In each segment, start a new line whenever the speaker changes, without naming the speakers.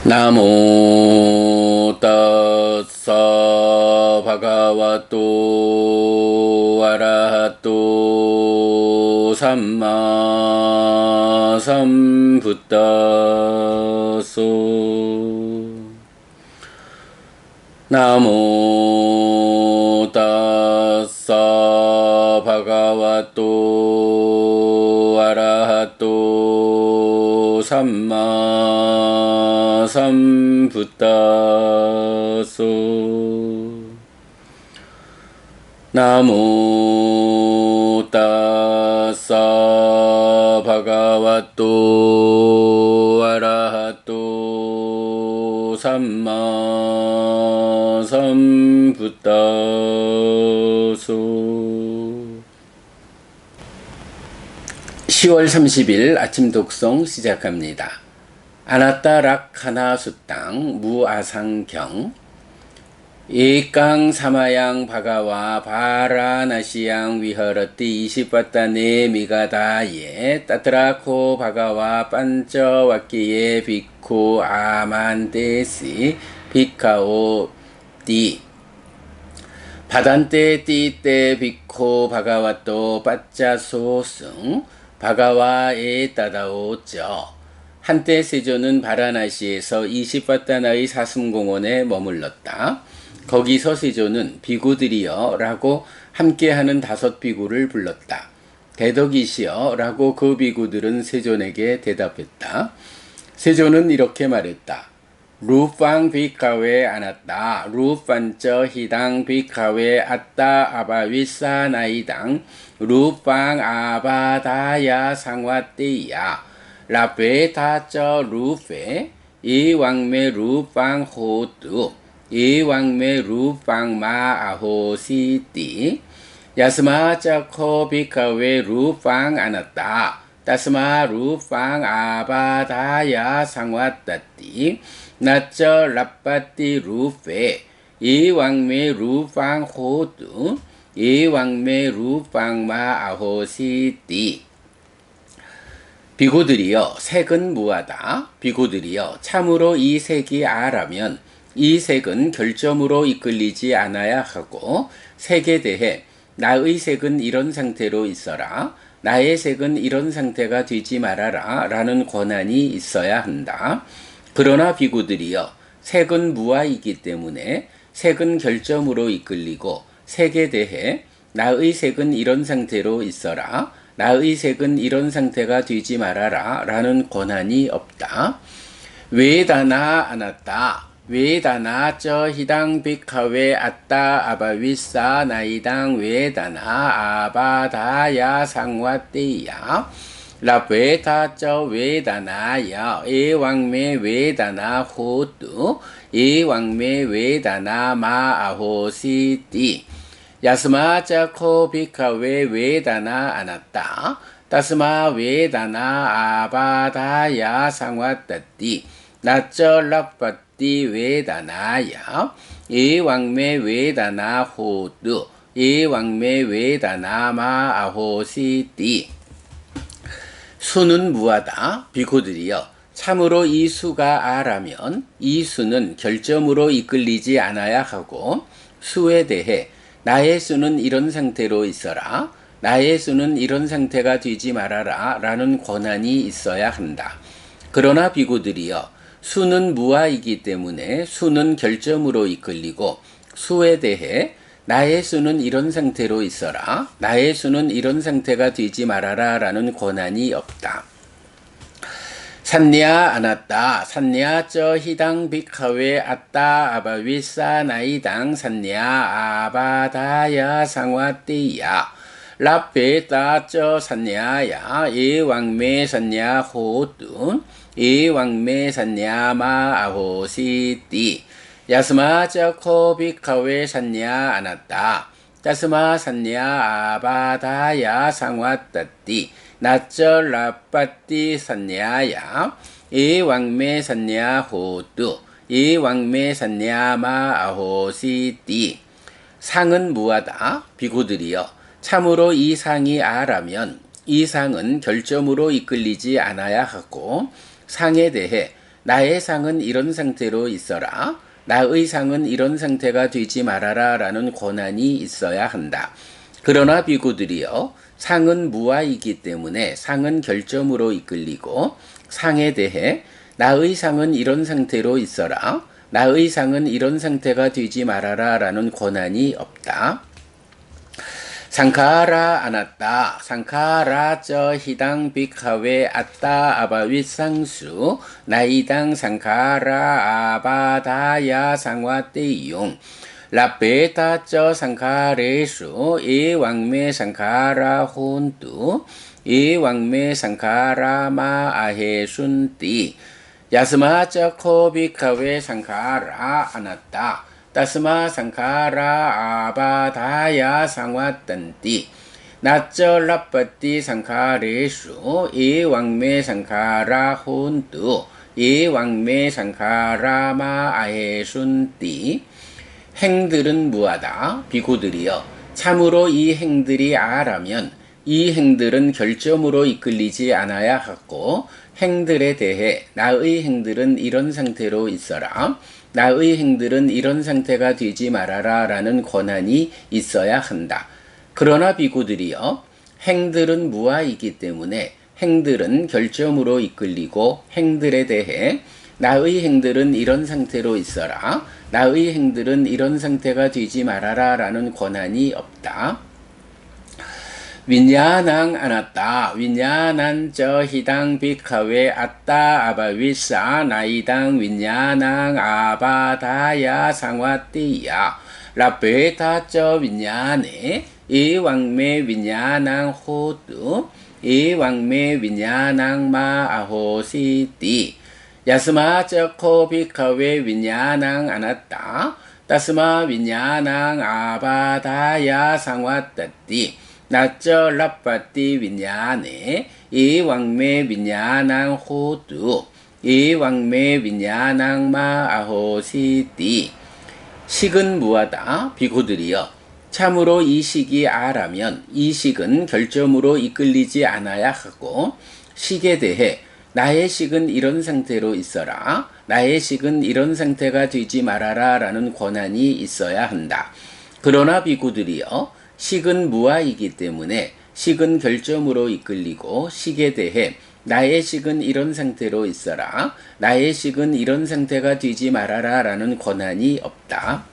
나모 따사 바가와또 아라하또 삼마 삼붓다소 나모 따사 바가와또 아라하또 삼마 삼붓다소 나모 따사 바가와또 아라하또 삼마 삼붓다소 10월 30일 아침 독송 시작합니다. 아나따락하나 수땅 무아상경 에깡 사마양 바가와 바라나시양 위허러띠 이시빠따네 미가다예 따트라코 바가와 반쩌와끼예 비쿠 아만데시 비카오 띠 바단테 띠때 비코 바가와또 빠짜소승 바가와에 따다오쩌 한때 세존은 바라나시에서 이시빠따나의 사슴공원에 머물렀다. 거기서 세존은 비구들이여 라고 함께하는 5 비구를 불렀다. 대덕이시여 라고 그 비구들은 세존에게 대답했다. 세존은 이렇게 말했다. 루팡 비카웨 아났다. 루판쩌 히당 비카웨 아따 아바위사 나이당 루팡 아바다야 상와띠야 라베타쩌 루페 이왕메 루팡 호뚜 이왕메 루팡 마아호시띠 야스마쩌코 비카웨 루팡 아났다. 따스마 루팡 아바다야 상와따띠 나쩌 라빠띠 루페 이왕메 루팡 호뚜 이왕메 루팡 마아호시띠 비구들이여 색은 무하다. 비구들이여 참으로 이 색이 아라면 이 색은 결점으로 이끌리지 않아야 하고 색에 대해 나의 색은 이런 상태로 있어라. 나의 색은 이런 상태가 되지 말아라 라는 권한이 있어야 한다. 그러나 비구들이여 색은 무아이기 때문에 색은 결점으로 이끌리고 색에 대해 나의 색은 이런 상태로 있어라. 나의 색은 이런 상태가 되지 말아라 라는 권한이 없다. 외다나 아났다. 외다나 쩌 히당 비카웨 아따 아바위사 나이당 외다나 아바다야 상와띠야 라베타 쩌 외다나야 에왕메 외다나 호뚜 에왕메 외다나 마아호시띠 야스마자코 비카웨 외다나 아났다. 따스마 외다나 아바다야 상와따띠 나쩌 라빠띠 외다나야 이왕메 외다나 호뚜 이왕메 외다나 마아호시띠 수는 무하다. 비구들이여 참으로 이 수가 아라면 이 수는 결점으로 이끌리지 않아야 하고 수에 대해 나의 수는 이런 상태로 있어라. 나의 수는 이런 상태가 되지 말아라 라는 권한이 있어야 한다. 그러나 비구들이여 수는 무아이기 때문에 수는 결점으로 이끌리고 수에 대해 나의 수는 이런 상태로 있어라. 나의 수는 이런 상태가 되지 말아라 라는 권한이 없다. 산냐 아났다. 산냐 쩌 히당 비카웨 아따 아바위사 나이당 산냐 아바다야 상와띠야 라페따 쩌 산냐야 이왕메 산냐 호뚜 이왕메 산냐 마아호시띠 야스마쩌코 비카웨 산냐 아났다. 따스마 산냐 아바다야 상와따띠 나쩌 라빠띠 산냐야 이왕메 산냐 호뚜 이왕메 산냐 마아호시띠 상은 무하다. 비구들이여 참으로 이 상이 아라면 이 상은 결점으로 이끌리지 않아야 하고 상에 대해 나의 상은 이런 상태로 있어라. 나의 상은 이런 상태가 되지 말아라 라는 권한이 있어야 한다. 그러나 비구들이여 상은 무아이기 때문에 상은 결점으로 이끌리고 상에 대해 나의 상은 이런 상태로 있어라. 나의 상은 이런 상태가 되지 말아라 라는 권한이 없다. 상카라 아나따 상카라 저 히당 빅하웨 아따 아바윗상수 나이당 상카라 아바다야 상와떼용 라베타 저 상카레수 에왕메 상카라 혼뚜 에왕메 상카라 마아헤순띠 야스마 저 코빅하웨 상카라 아나따 따스마 상카라 아바다야 상와딴띠 나쩌 라빠띠 상카레수 에왕메 상카라 혼뚜 에왕메 상카라 마아헤순띠 행들은 무하다. 비구들이여 참으로 이 행들이 아라면 이 행들은 결점으로 이끌리지 않아야 하고 행들에 대해 나의 행들은 이런 상태로 있어라. 나의 행들은 이런 상태가 되지 말아라 라는 권한이 있어야 한다. 그러나 비구들이여 행들은 무아이기 때문에 행들은 결점으로 이끌리고 행들에 대해 나의 행들은 이런 상태로 있어라. 나의 행들은 이런 상태가 되지 말아라 라는 권한이 없다. 윈야낭 아나따 윈야난 저 히당 빅하웨 아따 아바위사 나이당 윈야낭 아바다야 상와띠야 라베타 저 윈야네 이왕메 윈야낭 호뚜 이왕메 윈야낭 마아호시띠 야스마 저 코빅하웨 윈야낭 아나따 따스마 윈야낭 아바다야 상와따띠 나쩌 라빠띠 윈야네 이왕메 윈야낭 호뚜 이왕메 윈야낭 마아호시띠 식은 무하다. 비구들이여 참으로 이 식이 아라면 이 식은 결점으로 이끌리지 않아야 하고 식에 대해 나의 식은 이런 상태로 있어라. 나의 식은 이런 상태가 되지 말아라 라는 권한이 있어야 한다. 그러나 비구들이여 식은 무아이기 때문에 식은 결점으로 이끌리고 식에 대해 나의 식은 이런 상태로 있어라. 나의 식은 이런 상태가 되지 말아라 라는 권한이 없다.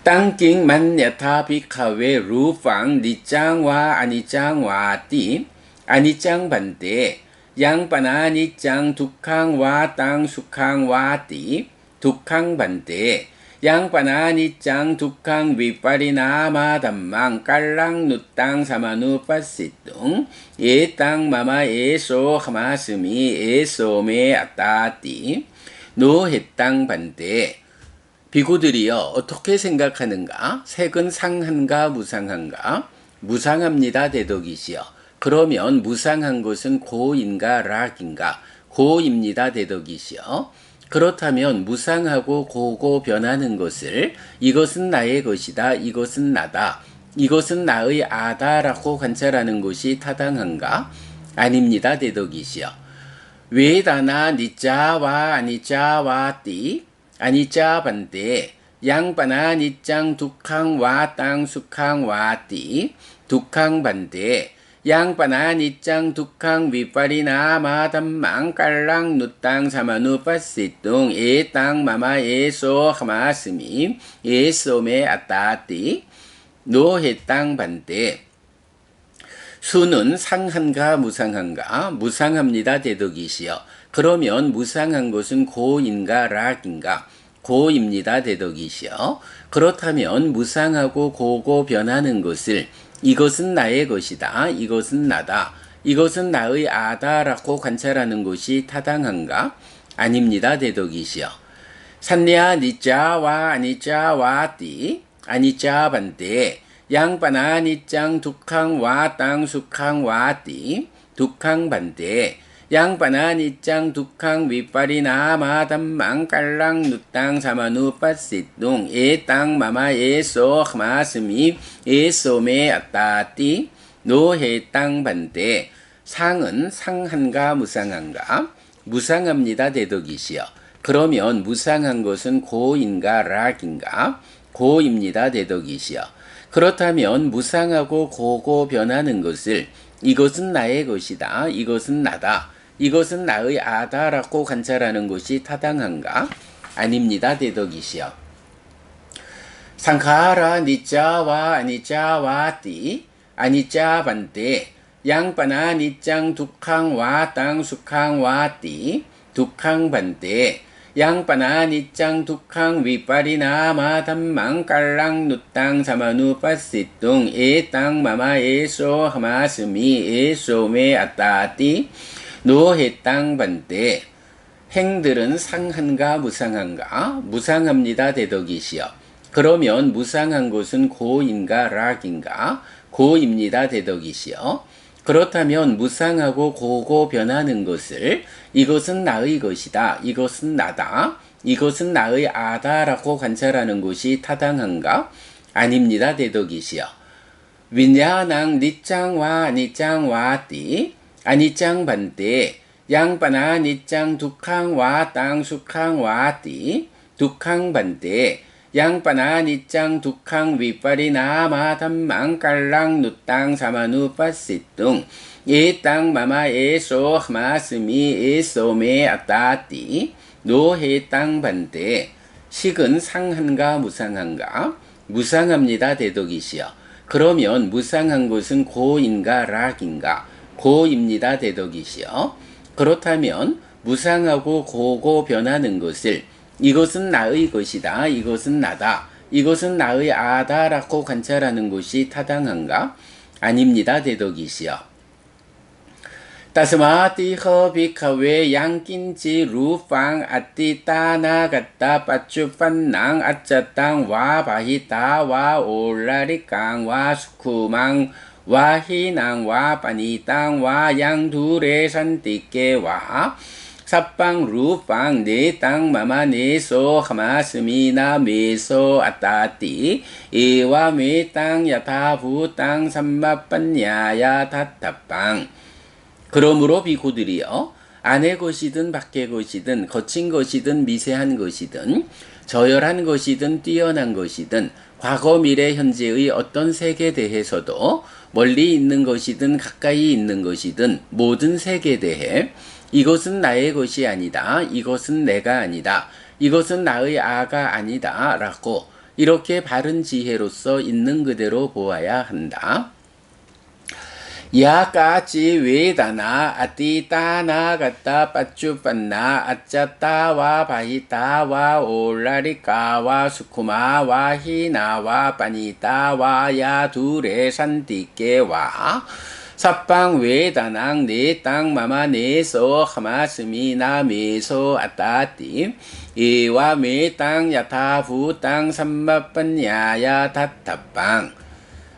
땅킹 만야타 빅하웨 루팡 니짱와 아니짱와 띠 아니짱 반대 양바나 니짱 두캉와 땅 수캉와 띠 두캉 반대 양바나 니짱 두캉 위파리나 마담망 깔랑 누땅 사마누 빠시뚱 예땅 마마 에소 하마스미 에소메 아따띠 노해땅 반대 비구들이여 어떻게 생각하는가? 색은 상한가 무상한가? 무상합니다 대덕이시여. 그러면 무상한 것은 고인가 락인가? 고입니다 대덕이시여. 그렇다면 무상하고 고고 변하는 것을 이것은 나의 것이다. 이것은 나다. 이것은 나의 아다라고 관찰하는 것이 타당한가? 아닙니다 대덕이시여. 외다나 니자와 아니자와 띠 아니자 반대 양바나 니짱 두캉 와땅 수캉 와띠 두캉 반대 양바나 니짱 두캉 위파리나 마담망 깔랑 누땅 사마누 빠시뚱 에땅 마마 에소 하마스미 에소메 아따띠 노해땅 반대 수는 상한가 무상한가? 무상합니다 대덕이시여. 그러면 무상한 것은 고인가 락인가? 고입니다 대덕이시여. 그렇다면 무상하고 고고 변하는 것을 이것은 나의 것이다. 이것은 나다. 이것은 나의 아다라고 관찰하는 것이 타당한가? 아닙니다 대덕이시여. 산냐 니자와 아니자와 띠 아니자 반대 양바나 니짱 두캉 와땅 수캉 와띠 두캉 반대 양바나 니짱 두캉 위파리나 마담망 깔랑 누땅 사마누 빠시뚱 에땅 마마 에소 하마스미 에소메 아따띠 노해 땅 반대 상은 상한가 무상한가? 무상합니다 대덕이시여. 그러면 무상한 것은 고인가 락인가? 고입니다 대덕이시여. 그렇다면 무상하고 고고 변하는 것을 이것은 나의 것이다, 이것은 나다, 이것은 나의 아다라고 관찰하는 것이 타당한가? 아닙니다 대덕이시여. 상카라 니짜와 아니짜와 띠 아니짜 반대 양빠나 니짱 두캉 와땅 수캉 와띠 두캉 반대 양빠나 니짱 두캉 위빠리나 마담망 깔랑 누땅 사마누 빠시뚱 에땅 마마 에소 하마스미 에소메 아따띠 노해땅 반대 행들은 상한가 무상한가? 무상합니다 대덕이시여. 그러면 무상한 것은 고인가 락인가? 고입니다 대덕이시여. 그렇다면 무상하고 고고 변하는 것을 이것은 나의 것이다, 이것은 나다, 이것은 나의 아다라고 관찰하는 것이 타당한가? 아닙니다 대덕이시여. 위냐낭 니짱와 니짱와 띠 아니짱 반대 양빠나 니짱 두캉와 땅 수캉와 띠 두캉 반대 양빠나 니짱 두캉 위빠리나 마담망 깔랑 누땅 사마누 빠시뚱 예땅 마마 에소 하마스미 에소메 아따띠 노해땅 반대 식은 상한가 무상한가? 무상합니다 대덕이시여. 그러면 무상한 것은 고인가 락인가? 고입니다 대덕이시여. 그렇다면 무상하고 고고 변하는 것을 이것은 나의 것이다, 이것은 나다, 이것은 나의 아다라고 관찰하는 것이 타당한가? 아닙니다 대덕이시여. 따스마띠 허비카웨 양낀지 루팡 아띠 따나갔다 빠쭈빤낭 아짜땅 와바히따 와 올라리깡 와 수쿠망 와 희낭 와 빠니땅 와 양두레 산띠께 와 삽방 루팡 네땅 마마 네소 하마스미나 메소 아따띠 이와 메땅 야타부 땅 삼마빤야야 타타빵. 그러므로 비구들이여 안의 것이든 밖의 것이든 거친 것이든 미세한 것이든 저열한 것이든 뛰어난 것이든 과거 미래 현재의 어떤 색에 대해서도 멀리 있는 것이든 가까이 있는 것이든 모든 색에 대해 이것은 나의 것이 아니다, 이것은 내가 아니다, 이것은 나의 아가 아니다 라고 이렇게 바른 지혜로서 있는 그대로 보아야 한다. 야까지 외다나 아띠따나 갔다 빠쭈빤나 아짜따와 바히따와 올라리까와 수쿠마와 히나와 빠니따와 야두레 산띠께와 삽방 외다낭 네땅 마마 네소 하마스미나 메소 아따띠 이와 메땅 야타부 땅 삼마빤야야 타타빵.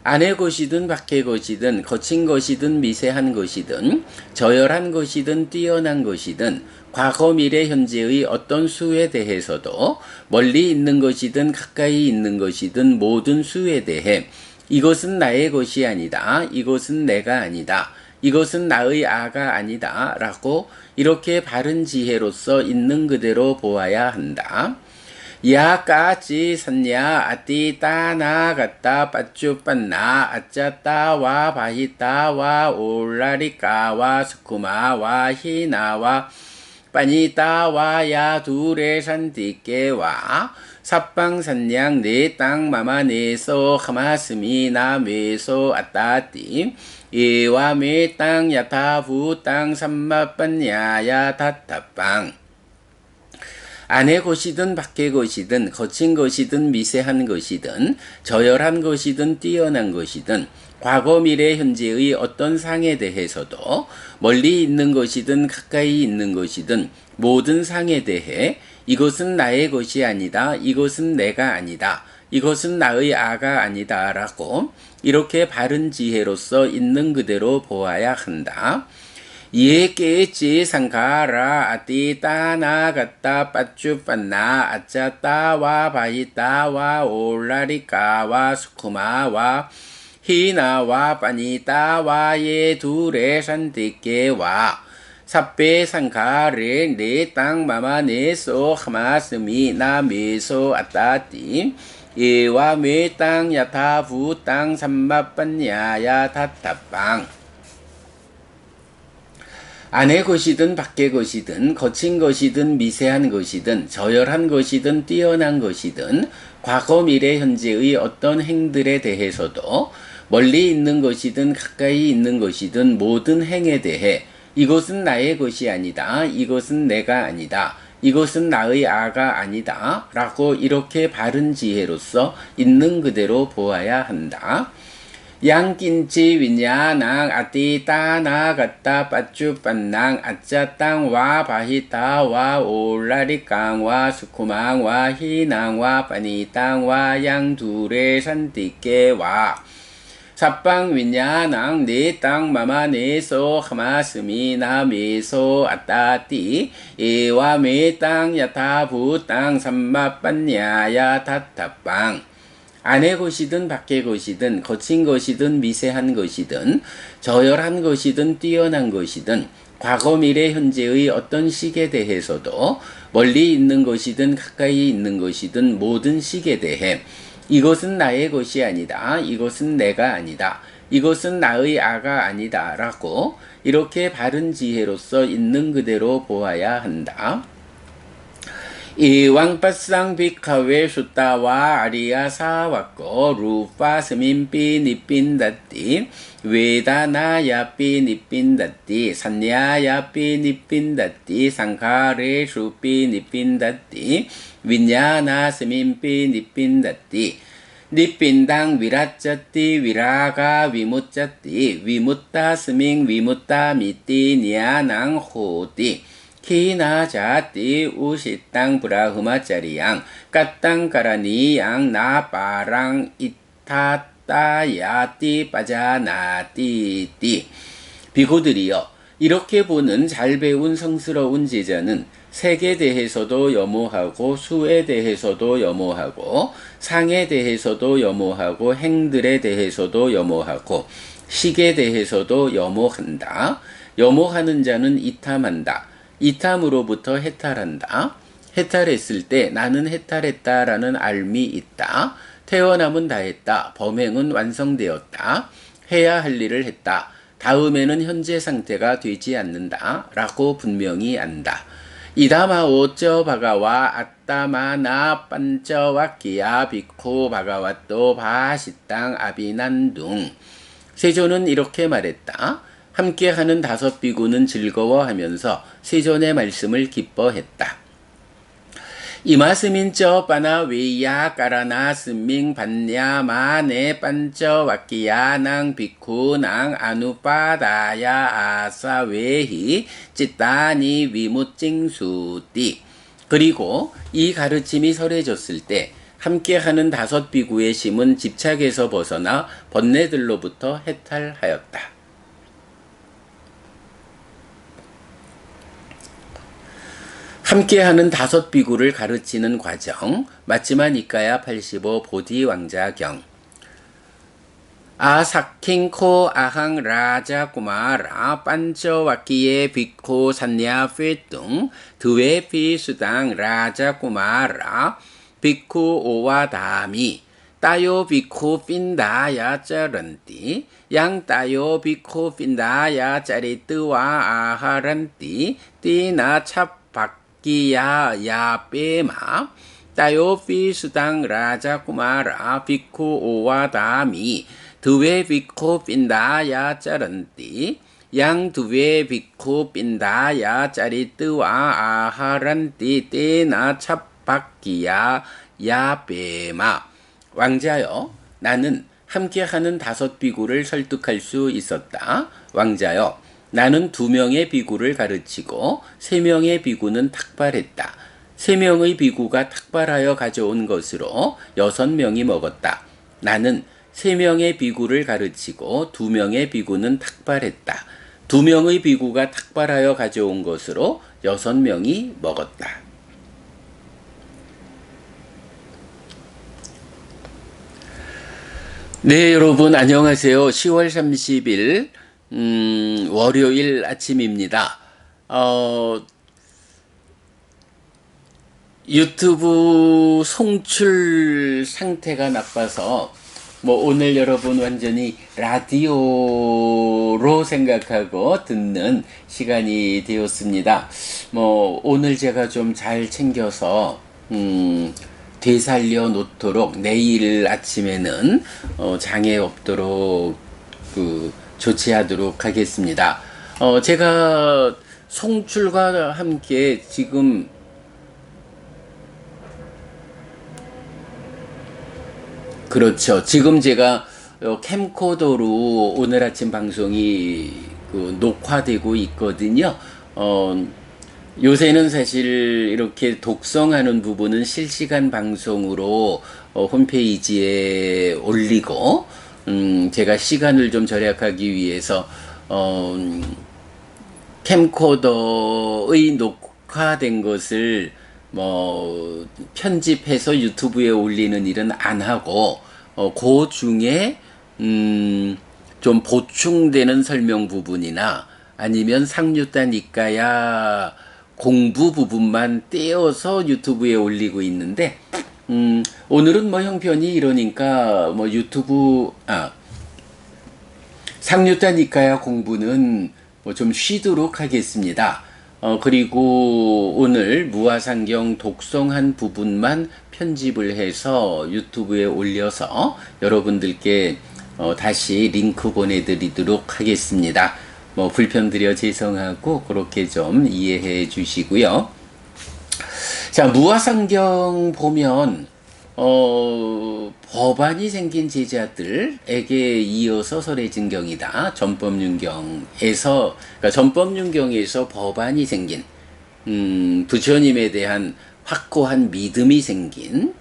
안의 것이든 밖의 것이든 거친 것이든 미세한 것이든 저열한 것이든 뛰어난 것이든 과거 미래 현재의 어떤 수에 대해서도 멀리 있는 것이든 가까이 있는 것이든 모든 수에 대해 이것은 나의 것이 아니다, 이것은 내가 아니다, 이것은 나의 아가 아니다 라고 이렇게 바른 지혜로서 있는 그대로 보아야 한다. 야까지 산야 아띠따나 갔다 빠쭈빤나 아짜따와 바히따와 올라리까와 스쿠마와 히나와 빠니따와 야두레 산띠께와 삽방산양 네땅 마마 네소 하마스미나 메소 아따띠 이와 메땅 야타부 땅 삼마빤야야 타타빵. 안의 것이든 밖의 것이든 거친 것이든 미세한 것이든 저열한 것이든 뛰어난 것이든 과거 미래 현재의 어떤 상에 대해서도 멀리 있는 것이든 가까이 있는 것이든 모든 상에 대해 이것은 나의 것이 아니다, 이것은 내가 아니다, 이것은 나의 아가 아니다 라고 이렇게 바른 지혜로서 있는 그대로 보아야 한다. 예께지 상가라 아띠따나 갔다 빠쭈빤나 아짜따와 바히따와 올라리까와 수쿠마와 히나와 빠니따와 예두레 산띠께와 삽배 상가레 네 땅 마마 네소 하마스미 나 메소 아따띠 예와 메땅 야타 부땅 삼마빤야야 타타빵 안의 것이든 밖의 것이든 거친 것이든 미세한 것이든 저열한 것이든 뛰어난 것이든 과거 미래 현재의 어떤 행들에 대해서도 멀리 있는 것이든 가까이 있는 것이든 모든 행에 대해 이것은 나의 것이 아니다. 이것은 내가 아니다. 이것은 나의 아가 아니다. 라고 이렇게 바른 지혜로서 있는 그대로 보아야 한다. 양낀치 위냐낭 아띠 따나 갔다 빠쭈 빤낭 아짜 땅와 바히타 와 올라리 깡와 수쿠망 와 희낭 와 빠니 땅와 양두레 산띠께 와 사빵 위냐낭 네 땅 마마 네소 하마스미 나 메소 아따띠 에와 메땅 야타 부땅 삼마 빤야야 타타빵 안의 것이든 밖의 것이든 거친 것이든 미세한 것이든 저열한 것이든 뛰어난 것이든 과거 미래 현재의 어떤 식에 대해서도 멀리 있는 것이든 가까이 있는 것이든 모든 식에 대해 이것은 나의 것이 아니다. 이것은 내가 아니다. 이것은 나의 아가 아니다. 라고 이렇게 바른 지혜로서 있는 그대로 보아야 한다. 이왕빠쌍 비카웨 숫다와 아리야 사와꼬 루파 스민피 니핀다띠 웨다나야피 니핀다띠 산야야피 니핀다띠 상카레 슈피 니핀다띠 윈야나 스민피 니핀다띠 니핀당 위라짜띠 위라가 위무짜띠 위무따 스밍 위무따 미띠 니아낭 호띠 키나자띠 우시땅 브라흐마짜리양 까땅 까라니양 나빠랑 이타따야띠 빠자나띠띠 비고들이여 이렇게 보는 잘 배운 성스러운 제자는 색에 대해서도 염오하고 수에 대해서도 염오하고 상에 대해서도 염오하고 행들에 대해서도 염오하고 식에 대해서도 염오한다. 염오하는 자는 이탐한다. 이탐으로부터 해탈한다. 해탈했을 때 나는 해탈했다라는 알미 있다. 태어남은 다했다. 범행은 완성되었다. 해야 할 일을 했다. 다음에는 현재 상태가 되지 않는다. 라고 분명히 안다. 이다마 오쩌 바가와 아따마나 빤쩌와키야 비코 바가와또 바시땅 아비난둥 세존은 이렇게 말했다. 함께하는 5 비구는 즐거워하면서 세존의 말씀을 기뻐했다. 이마스민 쩌 빠나 웨이야 까라나 스밍 반야 마네 빤쩌 와끼야 낭 비쿠 낭 아누빠다야 아사 웨히 찌따니 위무찡수띠 그리고 이 가르침이 설해졌을 때 함께하는 5 비구의 심은 집착에서 벗어나 번뇌들로부터 해탈하였다. 함께하는 5 비구를 가르치는 과정 맞지마 니까야 85 보디 왕자경 아사킹코 아항 라자 꾸마라 빤쩌와키에 비코 산야 페뚱 드웨 피수당 라자 꾸마라 비쿠 오와다미 따요 비코 핀다야 짜른띠 양 따요 비코 핀다야 짜리뜨와 아하란띠 띠나 찹 기야 야페마 따요 피수당 라자 꾸마라 비쿠 오와다미 드웨 비코 핀다야 짜른띠 양 드웨 비코 핀다야 짜리뜨와 아하란띠 떼나 찹박기야 야페마 왕자여 나는 함께하는 5 비구를 설득할 수 있었다. 왕자여 나는 2명의 비구를 가르치고 3명의 비구는 탁발했다. 3명의 비구가 탁발하여 가져온 것으로 6명이 먹었다. 나는 3명의 비구를 가르치고 2명의 비구는 탁발했다. 2명의 비구가 탁발하여 가져온 것으로 6명이 먹었다. 네, 여러분 안녕하세요. 10월 30일 월요일 아침입니다. 어, 유튜브 송출 상태가 나빠서 뭐 오늘 여러분 완전히 라디오로 생각하고 듣는 시간이 되었습니다. 뭐 오늘 제가 좀 잘 챙겨서 되살려 놓도록 내일 아침에는 장애 없도록 조치하도록 하겠습니다. 제가 송출과 함께 지금 그렇죠. 지금 제가 캠코더로 오늘 아침 방송이 녹화되고 있거든요. 요새는 사실 이렇게 독성하는 부분은 실시간 방송으로 홈페이지에 올리고, 제가 시간을 좀 절약하기 위해서 캠코더의 녹화된 것을 뭐 편집해서 유튜브에 올리는 일은 안 하고 그 중에 좀 보충되는 설명 부분이나 아니면 상류단 이과야 공부 부분만 떼어서 유튜브에 올리고 있는데 오늘은 뭐 형편이 이러니까 뭐 유튜브 상류단 이과야 공부는 뭐 좀 쉬도록 하겠습니다. 그리고 오늘 무화상경 독성한 부분만 편집을 해서 유튜브에 올려서 여러분들께 다시 링크 보내드리도록 하겠습니다. 뭐 불편드려 죄송하고 그렇게 좀 이해해 주시고요. 자, 무화상경 보면 법안이 생긴 제자들에게 이어서 설해진경이다. 전법윤경에서, 그러니까 전법윤경에서 법안이 생긴, 부처님에 대한 확고한 믿음이 생긴,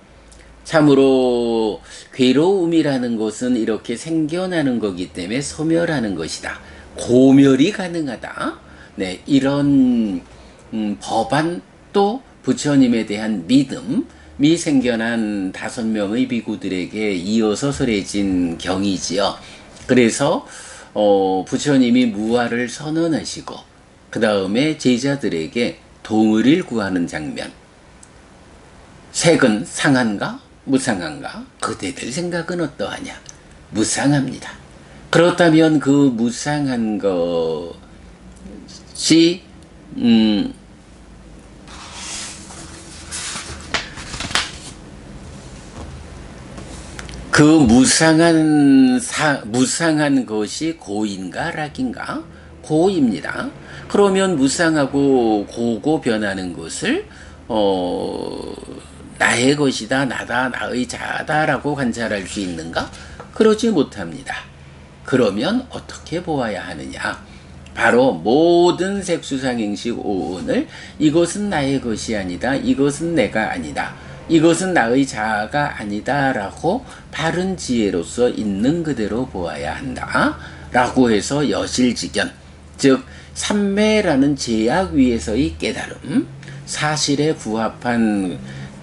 참으로 괴로움이라는 것은 이렇게 생겨나는 거기 때문에 소멸하는 것이다. 고멸이 가능하다. 네, 이런 법안 또 부처님에 대한 믿음이 생겨난 5명의 비구들에게 이어서 설해진 경이지요. 그래서 부처님이 무화를 선언하시고 그 다음에 제자들에게 도무를 구하는 장면. 색은 상한가? 무상한가? 그대들 생각은 어떠하냐? 무상합니다. 그렇다면 그 무상한 것이 그 무상한 것이 고인가 락인가? 고입니다. 그러면 무상하고 고고 변하는 것을 나의 것이다, 나다, 나의 자다라고 관찰할 수 있는가? 그러지 못합니다. 그러면 어떻게 보아야 하느냐? 바로 모든 색수상행식 오온을 이것은 나의 것이 아니다, 이것은 내가 아니다, 이것은 나의 자아가 아니다 라고 바른 지혜로서 있는 그대로 보아야 한다 라고 해서 여실직견, 즉 삼매라는 제약 위에서의 깨달음, 사실에 부합한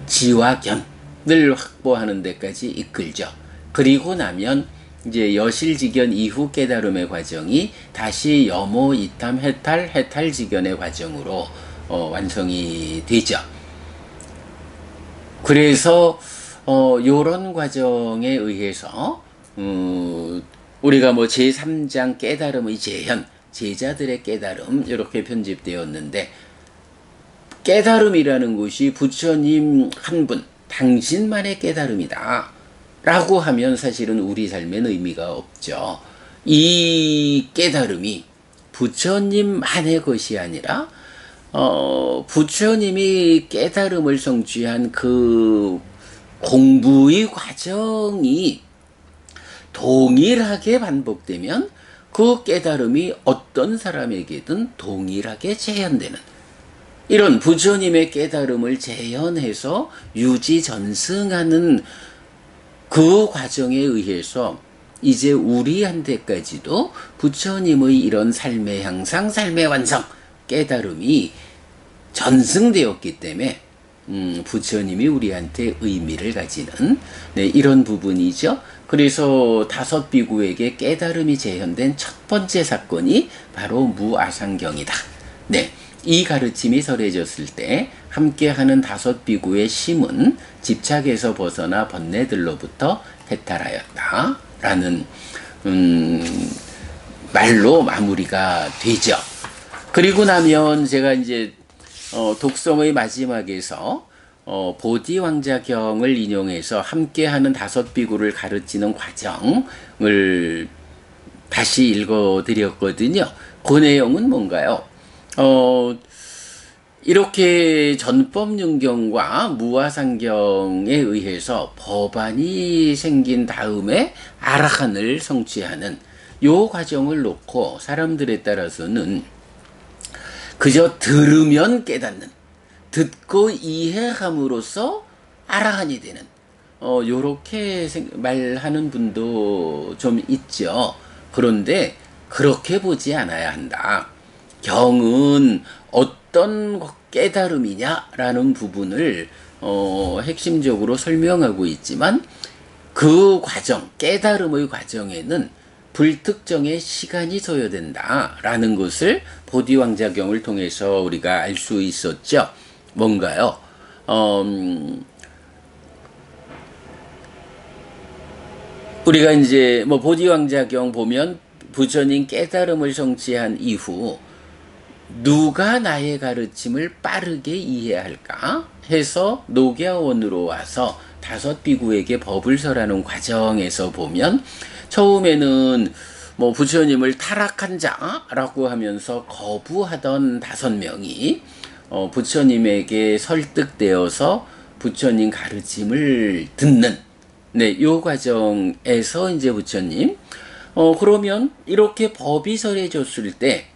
지와견을 확보하는 데까지 이끌죠. 그리고 나면 이제 여실직견 이후 깨달음의 과정이 다시 여모, 이탐, 해탈직견의 과정으로 완성이 되죠. 그래서 요런 과정에 의해서 우리가 뭐 제3장 깨달음의 재현, 제자들의 깨달음 이렇게 편집되었는데, 깨달음이라는 것이 부처님 한 분, 당신만의 깨달음이다 라고 하면 사실은 우리 삶엔 의미가 없죠. 이 깨달음이 부처님만의 것이 아니라 부처님이 깨달음을 성취한 그 공부의 과정이 동일하게 반복되면 그 깨달음이 어떤 사람에게든 동일하게 재현되는, 이런 부처님의 깨달음을 재현해서 유지 전승하는 그 과정에 의해서 이제 우리한테까지도 부처님의 이런 삶의 향상, 삶의 완성, 깨달음이 전승되었기 때문에 부처님이 우리한테 의미를 가지는, 네, 이런 부분이죠. 그래서 5 비구에게 깨달음이 재현된 첫 번째 사건이 바로 무아상경이다. 네, 이 가르침이 설해졌을 때 함께하는 다섯 비구의 심은 집착에서 벗어나 번뇌들로부터 해탈하였다 라는 말로 마무리가 되죠. 그리고 나면 제가 이제 독성의 마지막에서 보디왕자경을 인용해서 함께하는 다섯 비구를 가르치는 과정을 다시 읽어드렸거든요. 그 내용은 뭔가요? 이렇게 전법윤경과 무아상경에 의해서 법안이 생긴 다음에 아라한을 성취하는 요 과정을 놓고 사람들에 따라서는 그저 들으면 깨닫는, 듣고 이해함으로써 아라한이 되는 요렇게 말하는 분도 좀 있죠. 그런데 그렇게 보지 않아야 한다. 경은 어떤 깨달음이냐라는 부분을 핵심적으로 설명하고 있지만 그 과정, 깨달음의 과정에는 불특정의 시간이 소요된다라는 것을 보디왕자경을 통해서 우리가 알 수 있었죠. 뭔가요? 우리가 이제 뭐 보디왕자경 보면 부처님 깨달음을 성취한 이후 누가 나의 가르침을 빠르게 이해할까 해서 녹야원으로 와서 다섯 비구에게 법을 설하는 과정에서 보면 처음에는 뭐 부처님을 타락한 자라고 하면서 거부하던 5명이 부처님에게 설득되어서 부처님 가르침을 듣는 요 과정에서 이제 부처님 그러면 이렇게 법이 설해졌을 때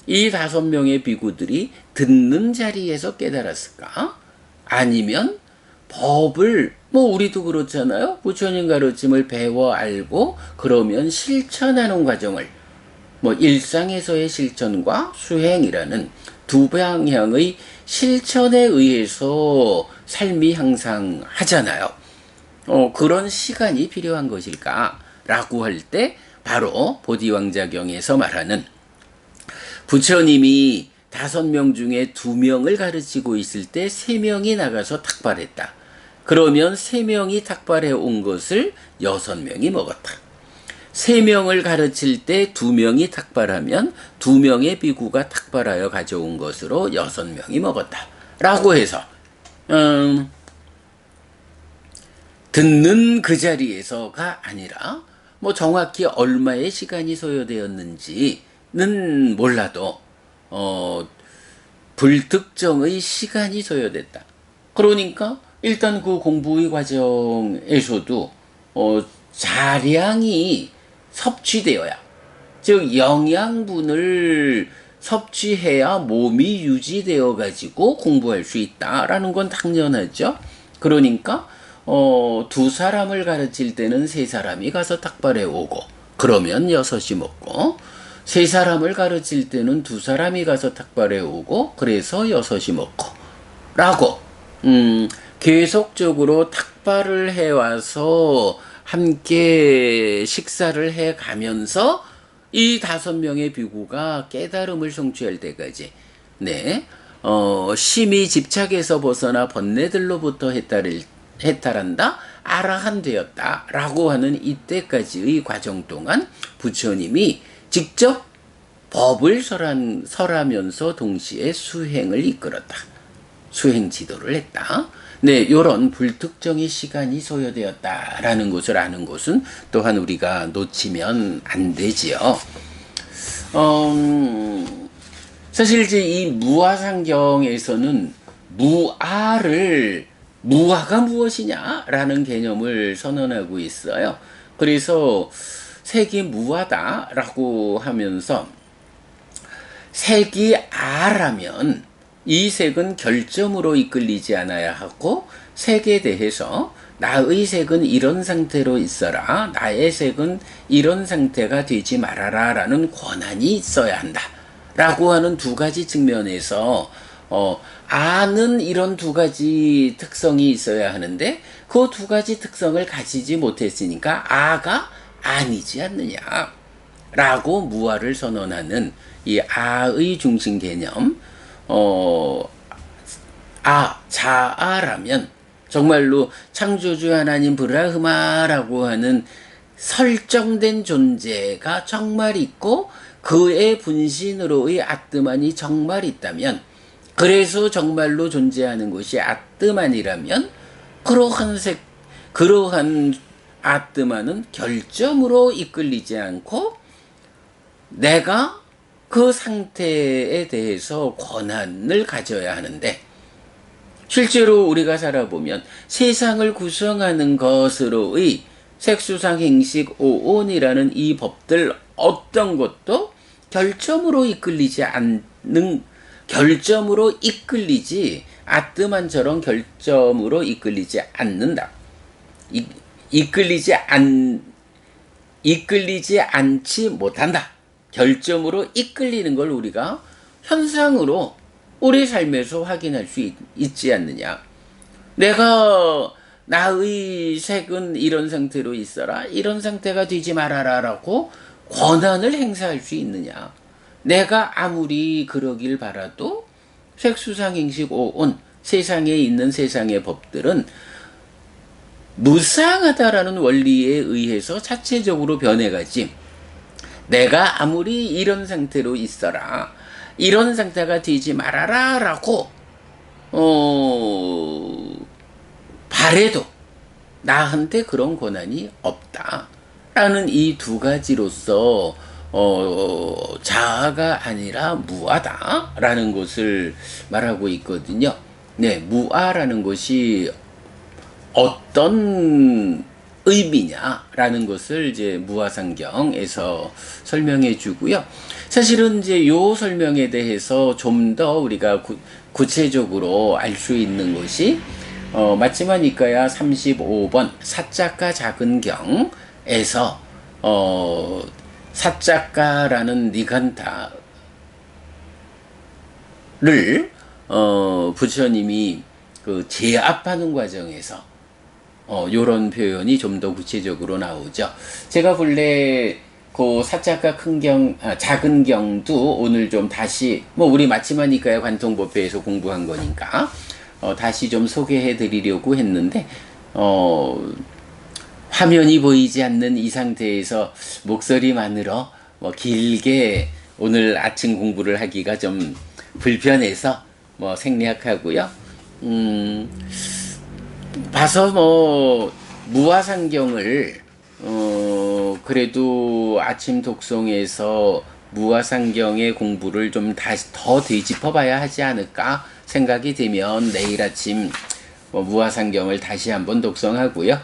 이 5명의 비구들이 듣는 자리에서 깨달았을까? 아니면 법을 우리도 그렇잖아요. 부처님 가르침을 배워 알고 그러면 실천하는 과정을 일상에서의 실천과 수행이라는 두 방향의 실천에 의해서 삶이 향상하잖아요. 그런 시간이 필요한 것일까라고 할 때 바로 보디왕자경에서 말하는 부처님이 5명 중에 2명을 가르치고 있을 때 3명이 나가서 탁발했다. 그러면 3명이 탁발해 온 것을 6명이 먹었다. 3명을 가르칠 때 2명이 탁발하면 2명의 비구가 탁발하여 가져온 것으로 6명이 먹었다. 라고 해서 듣는 그 자리에서가 아니라 정확히 얼마의 시간이 소요되었는지는 몰라도 불특정의 시간이 소요됐다. 그러니까 일단 그 공부의 과정에서도 자량이 섭취되어야, 즉 영양분을 섭취해야 몸이 유지되어 가지고 공부할 수 있다라는 건 당연하죠. 그러니까 2사람을 가르칠 때는 3사람이 가서 탁발해 오고 그러면 6이 먹고, 3사람을 가르칠 때는 2사람이 가서 탁발해 오고 그래서 6이 먹고 라고 계속적으로 탁발을 해와서 함께 식사를 해가면서 이 5명의 비구가 깨달음을 성취할 때까지 심히 집착에서 벗어나 번뇌들로부터 해탈한다, 아라한 되었다 라고 하는 이때까지의 과정 동안 부처님이 직접 법을 설하면서 동시에 수행을 이끌었다. 수행 지도를 했다. 요런 불특정의 시간이 소요되었다라는 것을 아는 것은 또한 우리가 놓치면 안 되지요. 사실 이제 이 무아상경에서는 무아가 무엇이냐라는 개념을 선언하고 있어요. 그래서 색이 무아다라고 하면서 색이 아라면 이 색은 결점으로 이끌리지 않아야 하고, 색에 대해서 나의 색은 이런 상태로 있어라, 나의 색은 이런 상태가 되지 말아라 라는 권한이 있어야 한다 라고 하는 2가지 측면에서 아는 이런 2가지 특성이 있어야 하는데 그 2가지 특성을 가지지 못했으니까 아가 아니지 않느냐 라고 무아를 선언하는 이 아의 중심 개념, 어, 자아라면 정말로 창조주 하나님 브라흐마라고 하는 설정된 존재가 정말 있고 그의 분신으로의 아뜨만이 정말 있다면, 그래서 정말로 존재하는 것이 아뜨만이라면, 그러한 아뜨만은 결점으로 이끌리지 않고 내가 그 상태에 대해서 권한을 가져야 하는데, 실제로 우리가 살아보면 세상을 구성하는 것으로의 색수상 행식 오온이라는 이 법들 어떤 것도 결점으로 이끌리지 아뜨만처럼 결점으로 이끌리지 않는다. 이끌리지 않지 못한다. 결점으로 이끌리는 걸 우리가 현상으로 우리 삶에서 확인할 수 있지 않느냐. 내가 나의 색은 이런 상태로 있어라, 이런 상태가 되지 말아라 라고 권한을 행사할 수 있느냐. 내가 아무리 그러길 바라도 색수상행식 오온, 세상에 있는 세상의 법들은 무상하다라는 원리에 의해서 자체적으로 변해가지, 내가 아무리 이런 상태로 있어라, 이런 상태가 되지 말아라 라고 바래도 나한테 그런 권한이 없다 라는 이 두 가지로서 자아가 아니라 무아다 라는 것을 말하고 있거든요. 네, 무아라는 것이 어떤 의미냐라는 것을 이제 무아상경에서 설명해 주고요. 사실은 이제 요 설명에 대해서 좀 더 우리가 구체적으로 알 수 있는 것이 맞지마니까야 35번 사자가 작은경에서 사자가라는 니간타를 부처님이 그 제압하는 과정에서 요런 표현이 좀 더 구체적으로 나오죠. 제가 본래 그 사자가 작은 경도 오늘 좀 다시, 우리 마치마니까야 관통법회에서 공부한 거니까 다시 좀 소개해 드리려고 했는데, 화면이 보이지 않는 이 상태에서 목소리만으로 길게 오늘 아침 공부를 하기가 좀 불편해서 생략하고요. 봐서 무아상경을 그래도 아침 독송에서 무아상경의 공부를 좀 다시 더 되짚어봐야 하지 않을까 생각이 되면 내일 아침 무아상경을 다시 한번 독송하고요.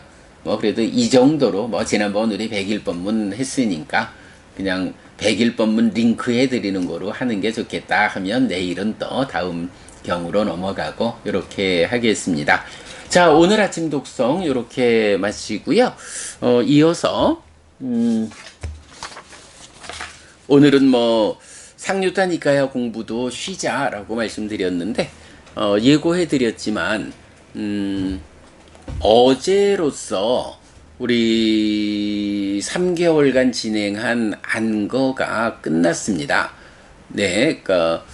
그래도 이 정도로 지난번 우리 100일 법문 했으니까 그냥 100일 법문 링크 해드리는 거로 하는 게 좋겠다 하면 내일은 또 다음 경으로 넘어가고 이렇게 하겠습니다. 자, 오늘 아침 독송 이렇게 마치고요. 이어서 오늘은 상류타니까야 공부도 쉬자라고 말씀드렸는데 예고해드렸지만 어제로서 우리 3개월간 진행한 안거가 끝났습니다. 네, 그러니까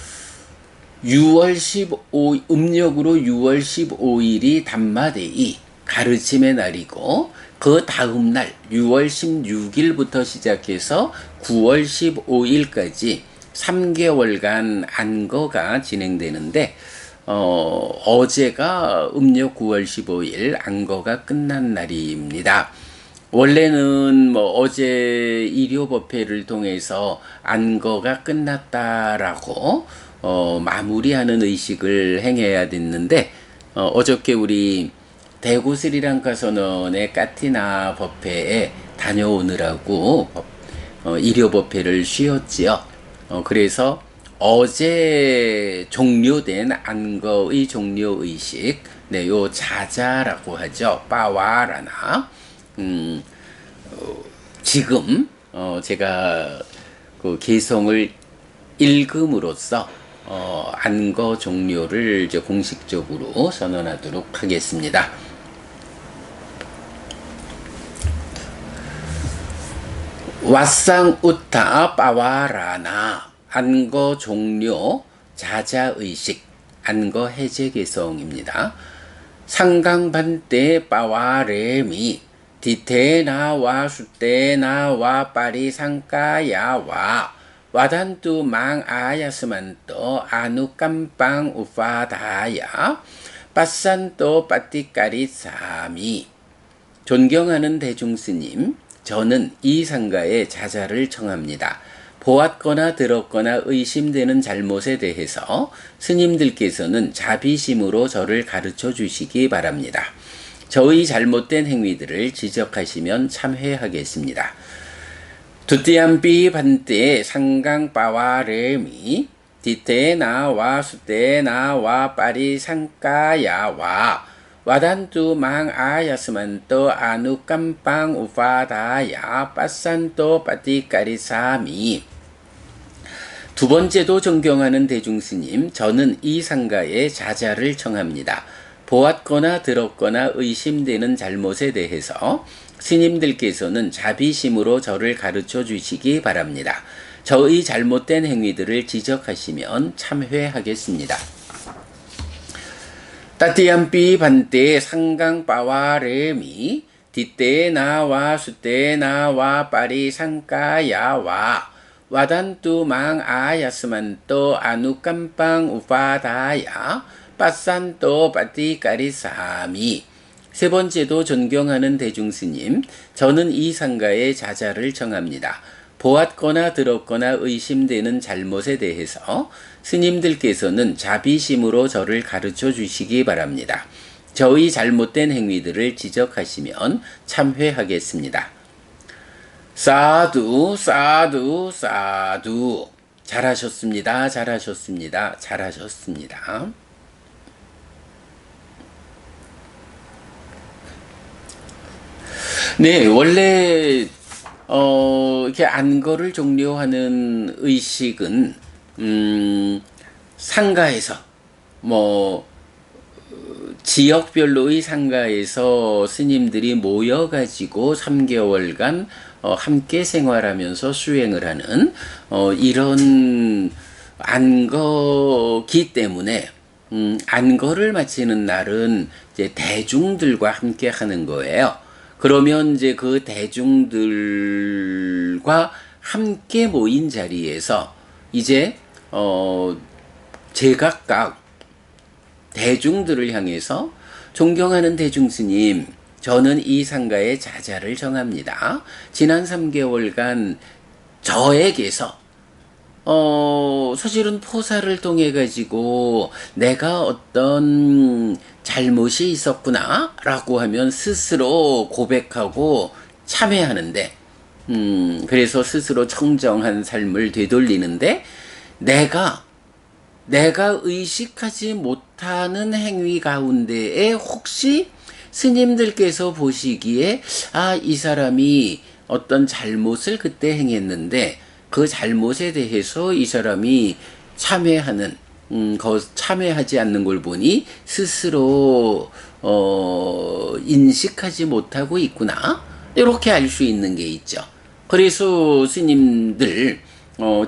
6월 15일, 음력으로 6월 15일이 담마데이 가르침의 날이고, 그 다음 날 6월 16일부터 시작해서 9월 15일까지 3개월간 안거가 진행되는데, 어제가 음력 9월 15일 안거가 끝난 날입니다. 원래는 어제 일요법회를 통해서 안거가 끝났다라고 마무리하는 의식을 행해야 됐는데, 어저께 우리 대구 스리랑카 선언의 까티나 법회에 다녀오느라고 일요법회를 쉬었지요. 그래서 어제 종료된 안거의 종료의식, 네, 요 자자라고 하죠. 빠와라나. 지금 제가 그 개성을 읽음으로써 안거 종료를 이제 공식적으로 선언하도록 하겠습니다. 왓상 우타 빠와라나 안거 종료 자자의식, 안거 해제 개성입니다. 상강반대 빠와레미 디테나와 수테나와 파리상까야와 와단뚜 망아야스만또 아누깜빵 우파다야 빠산또 빠띠까리사미. 존경하는 대중스님, 저는 이 상가에 자자를 청합니다. 보았거나 들었거나 의심되는 잘못에 대해서 스님들께서는 자비심으로 저를 가르쳐 주시기 바랍니다. 저의 잘못된 행위들을 지적하시면 참회하겠습니다. 두띠암비 반대 상강 빠와레미 디테나와 수테나와 파리상까야와 와단뚜 망아야스만또 아누깜빵 우파다야 빠산또 빠띠까리사미. 두 번째도 존경하는 대중스님, 저는 이 상가에 자자를 청합니다. 보았거나 들었거나 의심되는 잘못에 대해서 스님들께서는 자비심으로 저를 가르쳐 주시기 바랍니다. 저의 잘못된 행위들을 지적하시면 참회하겠습니다. 따띠암비 반대 상강 빠와레미 디테나와 수테나와 파리상까야와 와단뚜 망아야스만또 아누깜빵 우파다야 빠산또 빠띠까리사미. 세 번째도 존경하는 대중스님, 저는 이 상가에 자자를 청합니다. 보았거나 들었거나 의심되는 잘못에 대해서 스님들께서는 자비심으로 저를 가르쳐 주시기 바랍니다. 저의 잘못된 행위들을 지적하시면 참회하겠습니다. 사두 사두 사두. 잘하셨습니다. 잘하셨습니다. 잘하셨습니다. 네, 원래 이렇게 안거를 종료하는 의식은 상가에서 지역별로의 상가에서 스님들이 모여가지고 3개월간 함께 생활하면서 수행을 하는 이런 안거기 때문에 안거를 마치는 날은 이제 대중들과 함께 하는 거예요. 그러면 이제 그 대중들과 함께 모인 자리에서 이제 제각각 대중들을 향해서 존경하는 대중스님, 저는 이 상가에 자자를 정합니다. 지난 3개월간 저에게서 사실은 포사를 통해 가지고 내가 어떤 잘못이 있었구나 라고 하면 스스로 고백하고 참회하는데 그래서 스스로 청정한 삶을 되돌리는데 내가 의식하지 못하는 행위 가운데에 혹시 스님들께서 보시기에 이 사람이 어떤 잘못을 그때 행했는데 그 잘못에 대해서 이 사람이 참회하지 않는 걸 보니 스스로 인식하지 못하고 있구나, 이렇게 알 수 있는 게 있죠. 그래서 스님들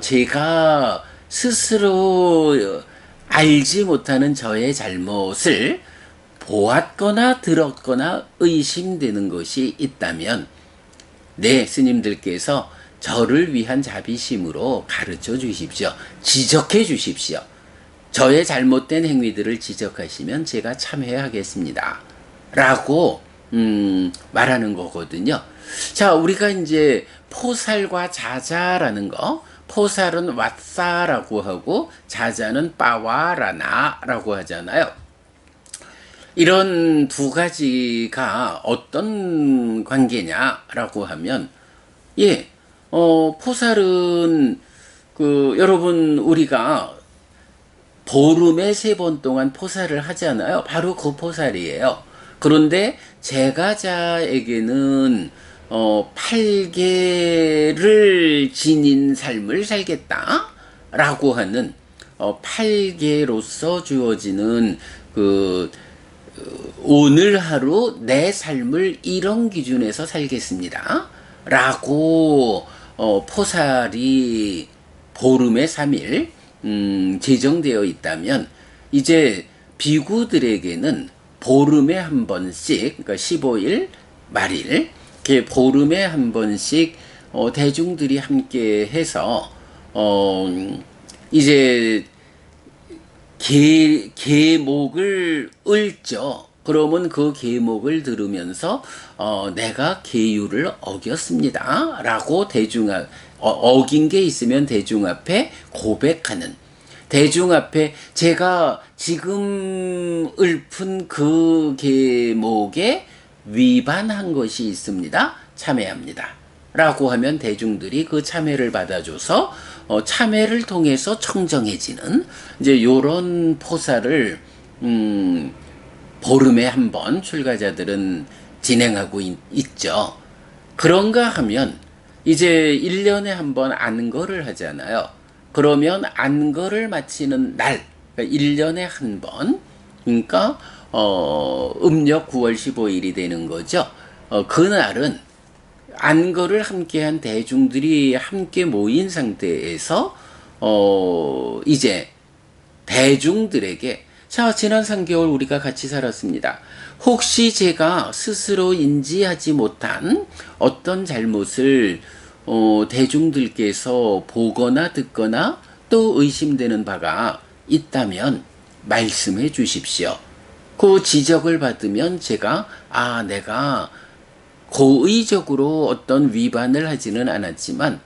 제가 스스로 알지 못하는 저의 잘못을 보았거나 들었거나 의심되는 것이 있다면 스님들께서 저를 위한 자비심으로 가르쳐 주십시오. 지적해 주십시오. 저의 잘못된 행위들을 지적하시면 제가 참회하겠습니다. 라고 말하는 거거든요. 자, 우리가 이제 포살과 자자라는 거, 포살은 왓사라고 하고 자자는 빠와라나라고 하잖아요. 이런 두 가지가 어떤 관계냐라고 하면, 포살은 여러분 우리가 보름에 3번 동안 포살을 하잖아요. 바로 그 포살이에요. 그런데 제가자에게는 8개를 지닌 삶을 살겠다라고 하는 8개로서 주어지는 오늘 하루 내 삶을 이런 기준에서 살겠습니다. 라고 포살이 보름에 3일 제정되어 있다면 이제 비구들에게는 보름에 한 번씩, 그러니까 15일 말일, 이렇게 보름에 한 번씩 대중들이 함께 해서 이제 계목을 읊죠. 그러면 그 계목을 들으면서 내가 계율을 어겼습니다 라고 어긴 게 있으면 대중 앞에 고백하는, 대중 앞에 제가 지금 읊은 그 계목에 위반한 것이 있습니다, 참회합니다 라고 하면 대중들이 그 참회를 받아줘서 참회를 통해서 청정해지는 이제 요런 포사를 보름에 한 번 출가자들은 진행하고 있죠. 그런가 하면 이제 1년에 한 번 안거를 하잖아요. 그러면 안거를 마치는 날, 그러니까 1년에 한 번, 그러니까 음력 9월 15일이 되는 거죠. 그날은 안거를 함께한 대중들이 함께 모인 상태에서 이제 대중들에게, 자, 지난 3개월 우리가 같이 살았습니다. 혹시 제가 스스로 인지하지 못한 어떤 잘못을 대중들께서 보거나 듣거나 또 의심되는 바가 있다면 말씀해 주십시오. 그 지적을 받으면 제가 내가 고의적으로 어떤 위반을 하지는 않았지만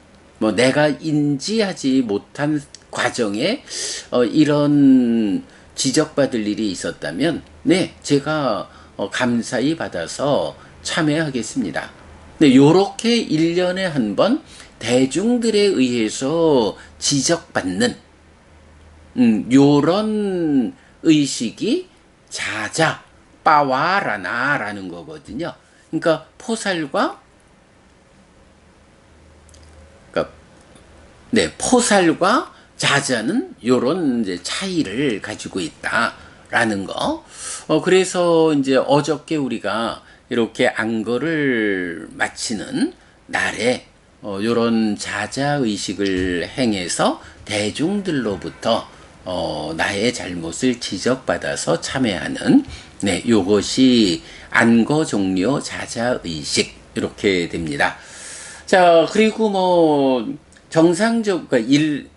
내가 인지하지 못한 과정에 이런 지적받을 일이 있었다면 네, 제가 감사히 받아서 참여하겠습니다. 네, 요렇게 1년에 한 번 대중들에 의해서 지적받는 요런 의식이 자자 빠와라나라는 거거든요. 그러니까 포살과 자자는 요런 이제 차이를 가지고 있다라는 거. 그래서 이제 어저께 우리가 이렇게 안거를 마치는 날에 요런 자자 의식을 행해서 대중들로부터 나의 잘못을 지적받아서 참회하는, 네, 요것이 안거 종료 자자 의식 이렇게 됩니다. 자, 그리고 정상적, 그러니까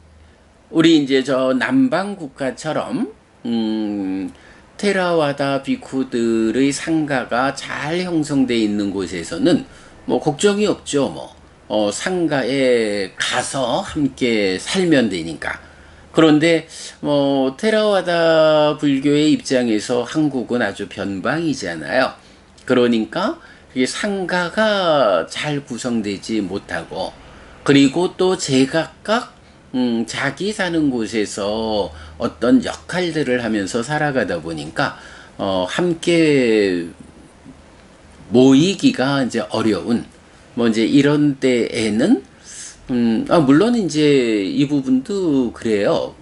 우리 이제 저 남방 국가처럼 테라와다 비쿠들의 상가가 잘 형성되어 있는 곳에서는 걱정이 없죠. 상가에 가서 함께 살면 되니까. 그런데 테라와다 불교의 입장에서 한국은 아주 변방이잖아요. 그러니까 이게 상가가 잘 구성되지 못하고, 그리고 또 제각각 자기 사는 곳에서 어떤 역할들을 하면서 살아가다 보니까 함께 모이기가 이제 어려운, 이제 이런 때에는 물론 이제 이 부분도 그래요.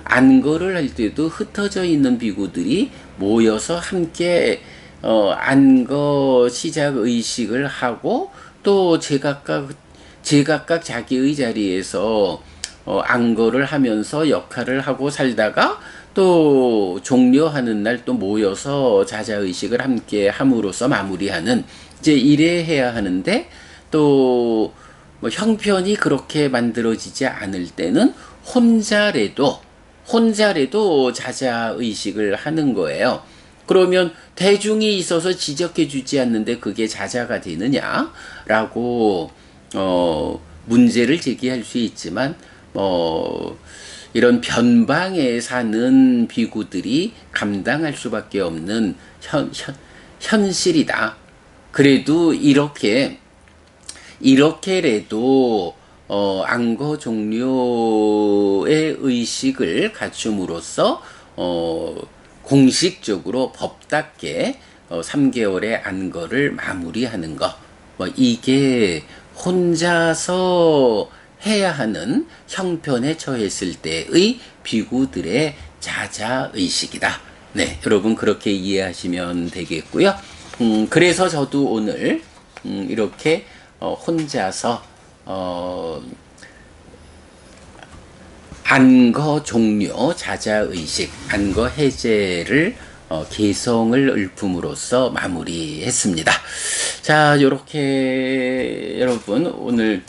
안거를 할 때도 흩어져 있는 비구들이 모여서 함께 안거 시작 의식을 하고, 또 제각각 자기의 자리에서 안거를 하면서 역할을 하고 살다가 또 종료하는 날 또 모여서 자자의식을 함께 함으로써 마무리하는, 이제 이래 해야 하는데, 또 형편이 그렇게 만들어지지 않을 때는 혼자라도 자자의식을 하는 거예요. 그러면 대중이 있어서 지적해 주지 않는데 그게 자자가 되느냐라고 문제를 제기할 수 있지만, 이런 변방에 사는 비구들이 감당할 수밖에 없는 현실이다. 그래도 이렇게라도 안거 종료의 의식을 갖춤으로써 공식적으로 법답게 3개월의 안거를 마무리하는 것, 이게 혼자서 해야 하는 형편에 처했을 때의 비구들의 자자의식이다. 네, 여러분 그렇게 이해하시면 되겠고요. 그래서 저도 오늘 이렇게 안거 종료 자자의식, 안거 해제를 개성을 읊음으로써 마무리했습니다. 자, 요렇게 여러분 오늘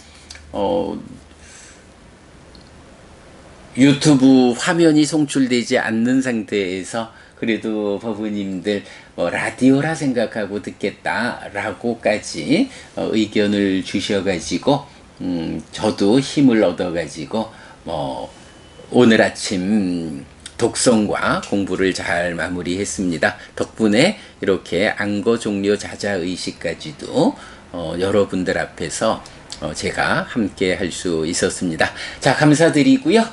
유튜브 화면이 송출되지 않는 상태에서 그래도 법우님들 라디오라 생각하고 듣겠다라고까지 의견을 주셔가지고 저도 힘을 얻어가지고 오늘 아침 독성과 공부를 잘 마무리했습니다. 덕분에 이렇게 안거 종료 자자 의식까지도 여러분들 앞에서 제가 함께 할 수 있었습니다. 자, 감사드리고요.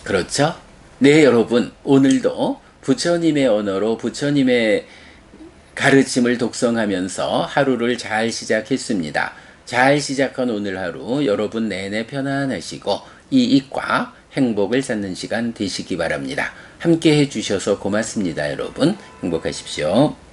그렇죠? 네, 여러분. 오늘도 부처님의 언어로 부처님의 가르침을 독성하면서 하루를 잘 시작했습니다. 잘 시작한 오늘 하루 여러분 내내 편안하시고 이익과 행복을 찾는 시간 되시기 바랍니다. 함께 해주셔서 고맙습니다, 여러분. 행복하십시오.